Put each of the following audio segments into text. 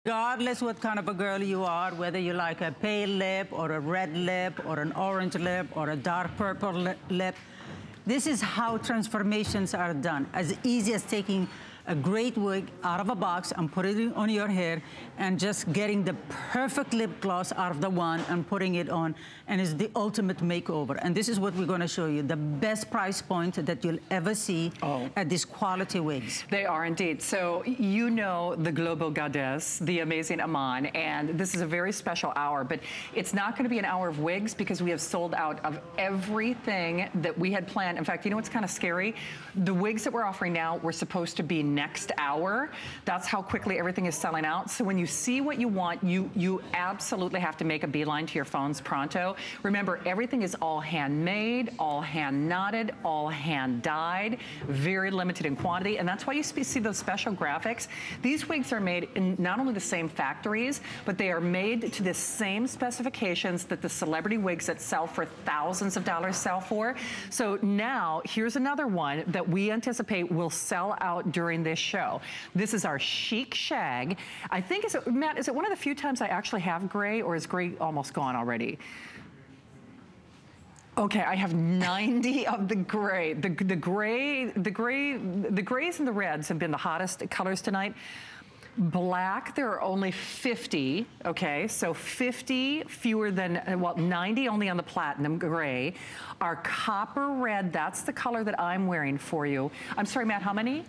Regardless what kind of a girl you are, whether you like a pale lip or a red lip or an orange lip or a dark purple lip, this is how transformations are done. As easy as taking a great wig out of a box and putting it on your hair and just getting the perfect lip gloss out of the one and putting it on, and it's the ultimate makeover. And this is what we're going to show you, the best price point that you'll ever see at these quality wigs. They are indeed. So you know the global goddess, the amazing Iman, and this is a very special hour, but it's not going to be an hour of wigs because we have sold out of everything that we had planned. In fact, you know what's kind of scary? The wigs that we're offering now were supposed to be next hour. That's how quickly everything is selling out. So when you see what you want, you absolutely have to make a beeline to your phones pronto. Remember, everything is all handmade, all hand knotted, all hand dyed, very limited in quantity, and that's why you see those special graphics. These wigs are made in not only the same factories, but they are made to the same specifications that the celebrity wigs that sell for thousands of dollars sell for. So now, here's another one that we anticipate will sell out during this show. This is our Chic Shag. I think, Matt, is it one of the few times I actually have gray, or is gray almost gone already? Okay, I have 90 of the gray. The grays and the reds have been the hottest colors tonight. Black, there are only 50, okay? So 50 fewer than, well, 90 only on the platinum gray. Our copper red, that's the color that I'm wearing for you. I'm sorry, Matt, how many?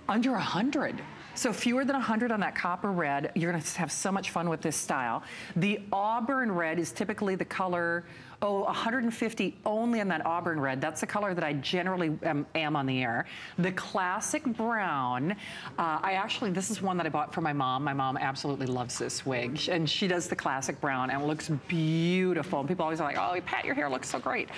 Under 100. So fewer than 100 on that copper red. You're gonna have so much fun with this style. The auburn red is typically the color, 150 only on that auburn red. That's the color that I generally am on the air. The classic brown, this is one that I bought for my mom. My mom absolutely loves this wig, and she does the classic brown, and it looks beautiful. People always are like, oh, Pat, your hair looks so great.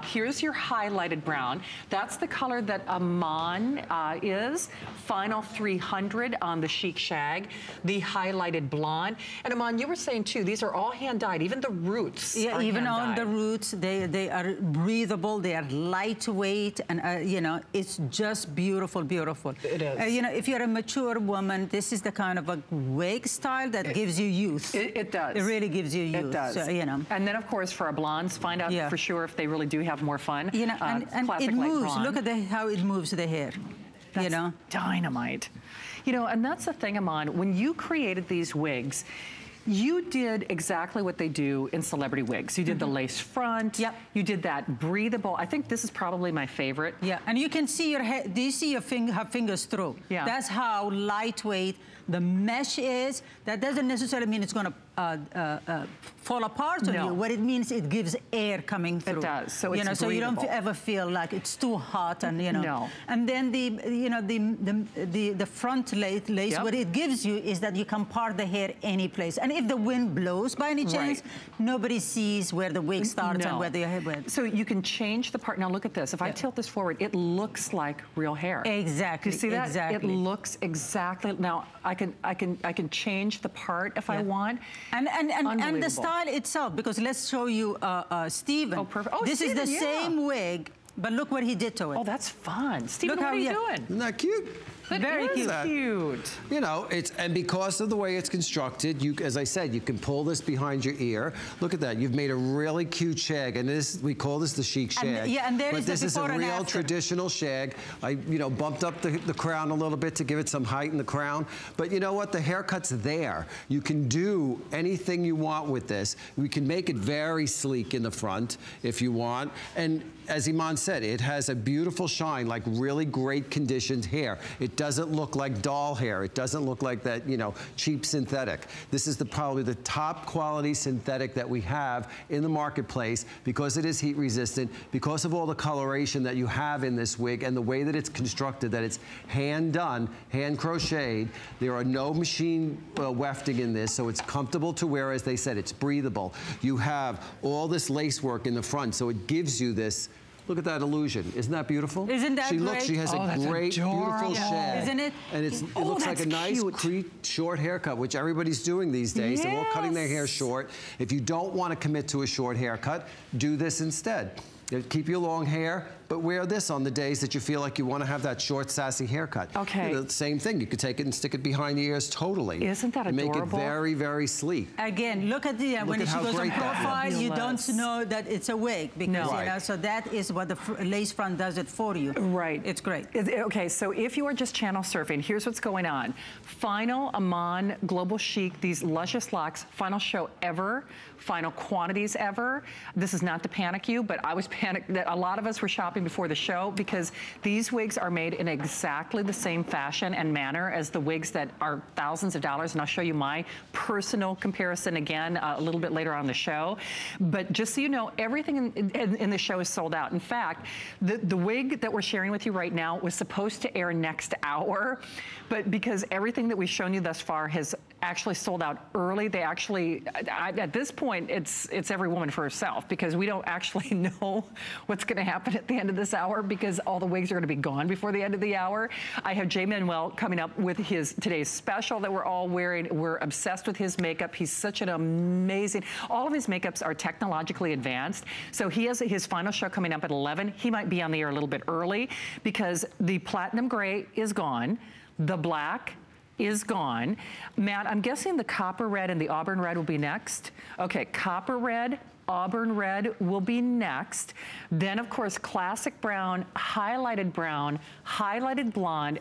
Here's your highlighted brown. That's the color that Iman is. Final 300 on the Chic Shag. The highlighted blonde. And Iman, you were saying too, these are all hand dyed. Even the roots are even hand on dyed. the roots, they are breathable, they are lightweight, and you know, it's just beautiful, beautiful. It is. You know, if you're a mature woman, this is the kind of a wig style that gives you youth. It does. It really gives you youth. It does. So, you know. And then, of course, for our blondes, find out for sure if they really do have more fun. You know, and it moves. Look at how it moves the hair. That's you know, dynamite. You know, and that's the thing, Iman. When you created these wigs, you did exactly what they do in celebrity wigs. You did the lace front. Yep. You did that breathable. I think this is probably my favorite. Yeah, and you can see your head. Do you see her fingers through? Yeah. That's how lightweight the mesh is. That doesn't necessarily mean it's going to fall apart on you. What it means, it gives air coming through. It does. So it's breathable. So you don't ever feel like it's too hot, and you know. No. And then the front lace, what it gives you is that you can part the hair any place. And if the wind blows by any chance, nobody sees where the wig starts and where the hair went. So you can change the part. Now look at this. If I tilt this forward, it looks like real hair. Exactly. Do you see that? Exactly. It looks exactly. Now I can change the part if I want. And the style itself, because let's show you Steven. Oh, perfect. Oh, this Steven, is the same wig, but look what he did to it. Oh, that's fun. Steven, what are you doing? Isn't that cute? Very cute. You know, and because of the way it's constructed, as I said, you can pull this behind your ear. Look at that. You've made a really cute shag, and we call this the Chic Shag. But this is a real traditional shag. I, bumped up the crown a little bit to give it some height in the crown. But you know what? The haircut's there. You can do anything you want with this. We can make it very sleek in the front if you want. And as Iman said, it has a beautiful shine, like really great conditioned hair. It doesn't look like doll hair. It doesn't look like that, cheap synthetic. This is probably the top quality synthetic that we have in the marketplace because it is heat resistant, because of all the coloration that you have in this wig and the way that it's constructed, that it's hand done, hand crocheted. There are no machine wefting in this, so it's comfortable to wear. As they said, it's breathable. You have all this lace work in the front, so it gives you this. Look at that illusion. Isn't that beautiful? Isn't that great? She has a great, beautiful shag. Isn't it? And it looks like a nice, short haircut, which everybody's doing these days. They're all cutting their hair short. If you don't want to commit to a short haircut, do this instead. Keep your long hair, but wear this on the days that you feel like you want to have that short, sassy haircut. Okay. You know, same thing. You could take it and stick it behind the ears totally. Isn't that adorable? Make it very, very sleek. Again, look at the, when she goes on profile, you don't know that it's a wig. Because, you know, so that is what the lace front does it for you. Right. It's great. Okay, so if you are just channel surfing, here's what's going on. Final IMAN Global Chic, these luscious locks, final show ever, final quantities ever. This is not to panic you, but I was panicked that a lot of us were shopping before the show because these wigs are made in exactly the same fashion and manner as the wigs that are thousands of dollars, and I'll show you my personal comparison again a little bit later on the show. But just so you know, everything in the show is sold out. In fact, the wig that we're sharing with you right now was supposed to air next hour, but because everything that we've shown you thus far has actually sold out early, they actually, at this point, it's every woman for herself, because we don't actually know what's going to happen at the end of this hour, because all the wigs are going to be gone before the end of the hour. I have Jay Manuel coming up with today's special that we're all wearing. We're obsessed with his makeup. He's such an amazing, all of his makeups are technologically advanced. So he has his final show coming up at 11. He might be on the air a little bit early because the platinum gray is gone. The black is gone. Matt, I'm guessing the copper red and the auburn red will be next. Okay, copper red, auburn red will be next. Then, of course, classic brown, highlighted blonde,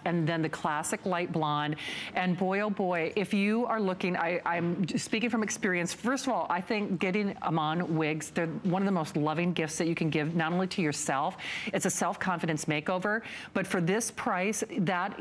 and then the classic light blonde. And boy, oh boy, if you are looking, I'm speaking from experience. First of all, I think getting IMAN wigs, they're one of the most loving gifts that you can give, not only to yourself, it's a self-confidence makeover, but for this price, that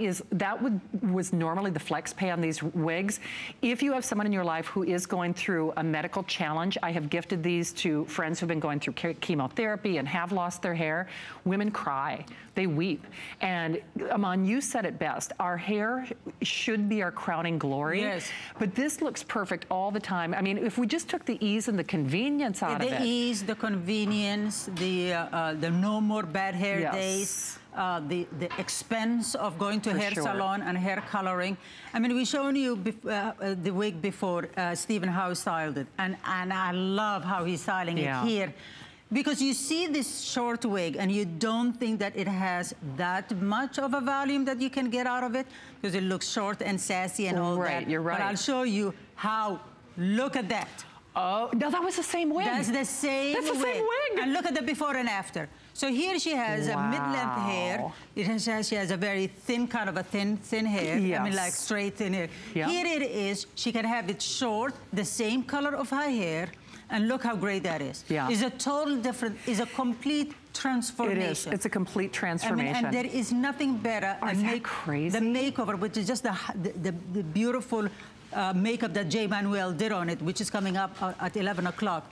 was normally the flex pay on these wigs. If you have someone in your life who is going through a medical challenge, I have gifted these to friends who've been going through chemotherapy and have lost their hair. Women cry, they weep. And IMAN, you said it best, our hair should be our crowning glory. Yes. But this looks perfect all the time. I mean, if we just took the ease and the convenience out of it. The ease, the convenience, the no more bad hair days. The expense of going to hair salon and hair coloring. I mean, we've shown you the wig before, Stephen Howe styled it, and I love how he's styling it here. Because you see this short wig and you don't think that it has that much of a volume that you can get out of it, because it looks short and sassy and all that. Right, you're right. But I'll show you how, look at that. Oh, no, that was the same wig. That's the same wig. That's the same wig. And look at the before and after. So here she has a mid-length hair. She has a very thin, kind of a thin hair. Yes. I mean, like straight thin hair. Yep. Here it is. She can have it short, the same color of her hair. And look how great that is. Yeah. It's a total different, it's a complete transformation. It is. It's a complete transformation. I mean, and there is nothing better. Isn't that crazy? The makeover, which is just the beautiful makeup that Jay Manuel did on it, which is coming up at 11 o'clock.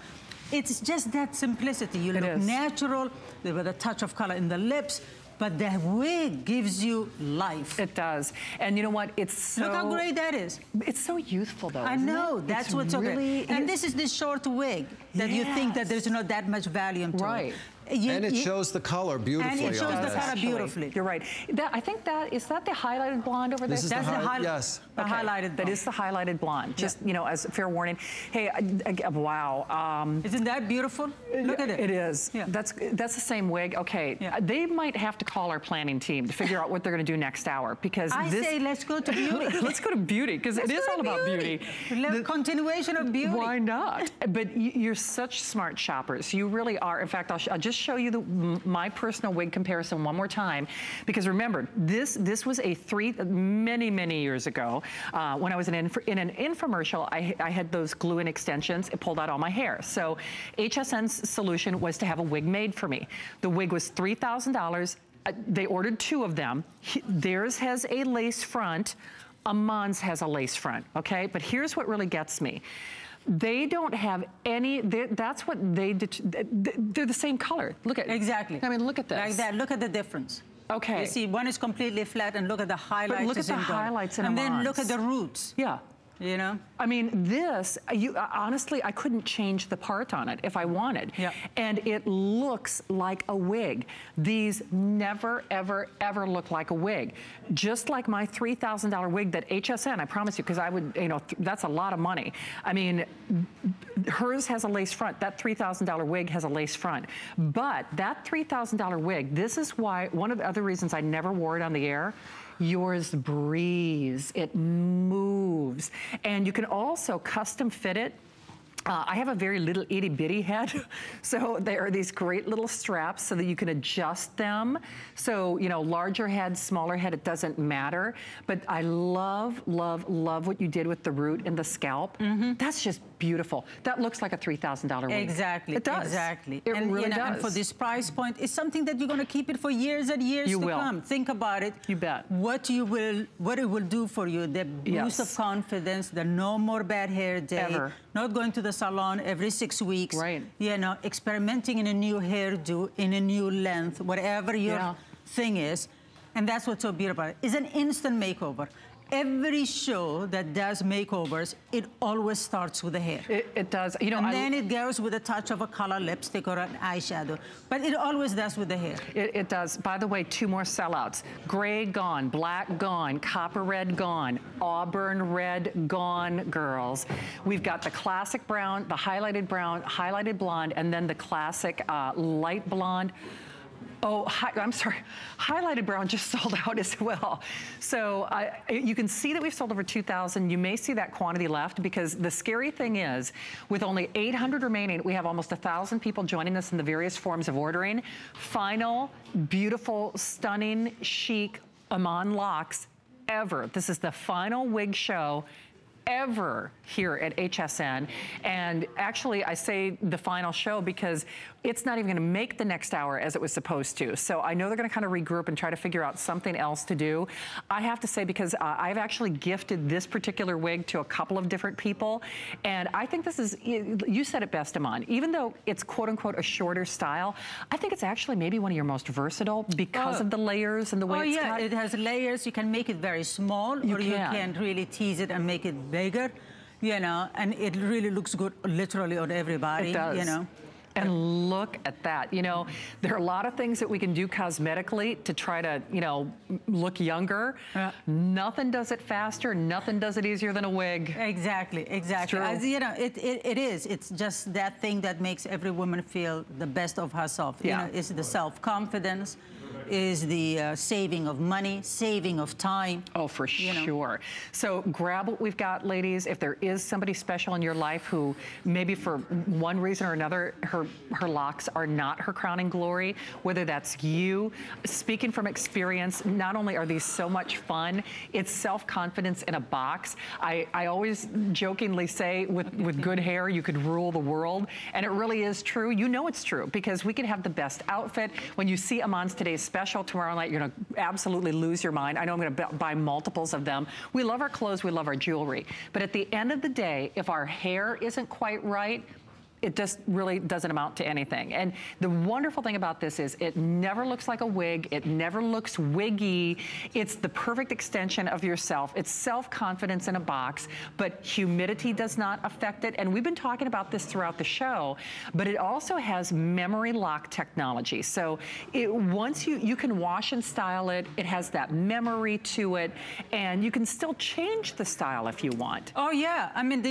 It's just that simplicity. You look natural with a touch of color in the lips, but the wig gives you life. It does. And you know what? It's so... Look how great that is. It's so youthful, though, I know. That's what's so really... great. And this is this short wig that you think that there's not that much volume to it. And it shows the color beautifully. And it shows the color beautifully. You're right. I think is that the highlighted blonde over there? This is the highlighted. That is the highlighted blonde. Just, you know, as a fair warning. Hey, wow. Isn't that beautiful? Look at it. It is. Yeah. That's the same wig. Okay. Yeah. They might have to call our planning team to figure out what they're going to do next hour, because I say let's go to beauty. Let's go to beauty, because it is all about beauty. The continuation of beauty. Why not? But you're such smart shoppers. You really are. In fact, I'll just show you my personal wig comparison one more time, because remember, this was many years ago when I was in an infomercial. I had those glue-in extensions. It pulled out all my hair. So HSN's solution was to have a wig made for me. The wig was $3,000. They ordered 2 of them. Theirs has a lace front. IMAN's has a lace front, okay? But here's what really gets me. They don't have any, that's what they did. They're the same color. Look at Exactly. I mean, look at this. Like that. Look at the difference. Okay. You see, one is completely flat, and look at the highlights. But look at the highlights in And then IMAN's. look at the roots. Yeah. you know? I mean, this, honestly, I couldn't change the part on it if I wanted. Yeah. And it looks like a wig. These never, ever, ever look like a wig. Just like my $3,000 wig that HSN, I promise you, because I would, you know, that's a lot of money. I mean, hers has a lace front. That $3,000 wig has a lace front. But that $3,000 wig, this is why, one of the other reasons I never wore it on the air, yours breathes, it moves. And you can also custom fit it. I have a very little itty bitty head, so there are these great little straps so that you can adjust them. So, you know, larger head, smaller head, it doesn't matter. But I love, love, love what you did with the root and the scalp. That's just beautiful. That looks like a $3,000 wig. Exactly. It does. Exactly. It and, really you know, does. And for this price point, it's something that you're going to keep it for years and years to come. Think about it. You bet. What it will do for you, the boost of confidence, the no more bad hair day. Ever. Not going to the salon every 6 weeks. Right. You know, experimenting in a new hairdo, in a new length, whatever your thing is. And that's what's so beautiful. It's an instant makeover. Every show that does makeovers, it always starts with the hair. It does. You know, and then it goes with a touch of a color lipstick or an eyeshadow. But it always does with the hair. It does. By the way, 2 more sellouts. Gray gone, black gone, copper red gone, auburn red gone, girls. We've got the classic brown, the highlighted brown, highlighted blonde, and then the classic light blonde. Oh, I'm sorry, highlighted brown just sold out as well. So you can see that we've sold over 2,000. You may see that quantity left because the scary thing is, with only 800 remaining, we have almost 1,000 people joining us in the various forms of ordering. Final, beautiful, stunning, chic IMAN locks ever. This is the final wig show ever here at HSN. And actually, I say the final show because it's not even gonna make the next hour as it was supposed to. So I know they're gonna kind of regroup and try to figure out something else to do. I have to say, because I've actually gifted this particular wig to a couple of different people. And I think this is, you said it best, IMAN, even though it's quote unquote a shorter style, I think it's actually maybe one of your most versatile because of the layers and the way it's cut. It has layers. You can make it very small, or you can really tease it and make it bigger, you know, and it really looks good literally on everybody. It does. You know. And look at that. You know, there are a lot of things that we can do cosmetically to try to, you know, look younger. Nothing does it faster, nothing does it easier than a wig. Exactly, exactly. As, you know, it is. It's just that thing that makes every woman feel the best of herself. You know, it's the self-confidence, is the saving of money, saving of time. Oh, for sure. So grab what we've got, ladies. If there is somebody special in your life who maybe for one reason or another, her locks are not her crowning glory, whether that's you, speaking from experience, not only are these so much fun, it's self-confidence in a box. I always jokingly say with good hair, you could rule the world. And it really is true. You know it's true because we can have the best outfit. When you see IMAN's today's special tomorrow night, you're gonna absolutely lose your mind. I know I'm gonna buy multiples of them. We love our clothes, we love our jewelry. But at the end of the day, if our hair isn't quite right, it just really doesn't amount to anything. And the wonderful thing about this is it never looks like a wig. It never looks wiggy. It's the perfect extension of yourself. It's self-confidence in a box, but humidity does not affect it. And we've been talking about this throughout the show, but it also has memory lock technology. So once you can wash and style it, it has that memory to it, and you can still change the style if you want. Oh yeah, I mean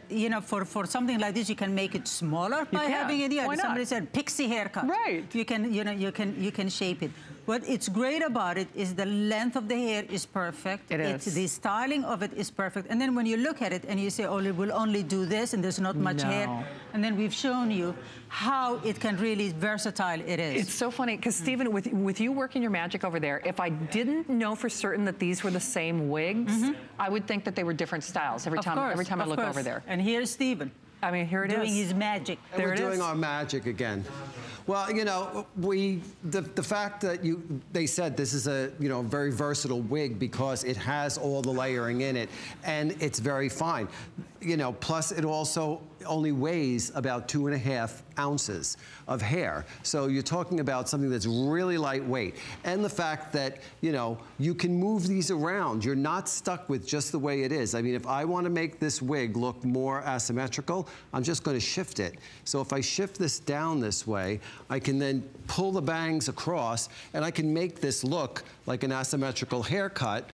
you know, for something like this, you can make it smaller by having it here. Somebody said pixie haircut. Right. You can, you know, you can shape it. What it's great about it is the length of the hair is perfect. It is. The styling of it is perfect. And then when you look at it and you say, oh, it will only do this and there's not much hair. And then we've shown you how it can really versatile it is. It's so funny because Stephen, with you working your magic over there, if I didn't know for certain that these were the same wigs, I would think that they were different styles every time I look over there. And here's Stephen. I mean, here it is. Doing his magic. And we're doing our magic again. Well, you know, the fact that they said this is a, you know, very versatile wig because it has all the layering in it and it's very fine. You know, plus it also only weighs about 2.5 ounces of hair. So you're talking about something that's really lightweight. And the fact that, you know, you can move these around. You're not stuck with just the way it is. I mean, if I want to make this wig look more asymmetrical, I'm just going to shift it. So if I shift this down this way, I can then pull the bangs across, and I can make this look like an asymmetrical haircut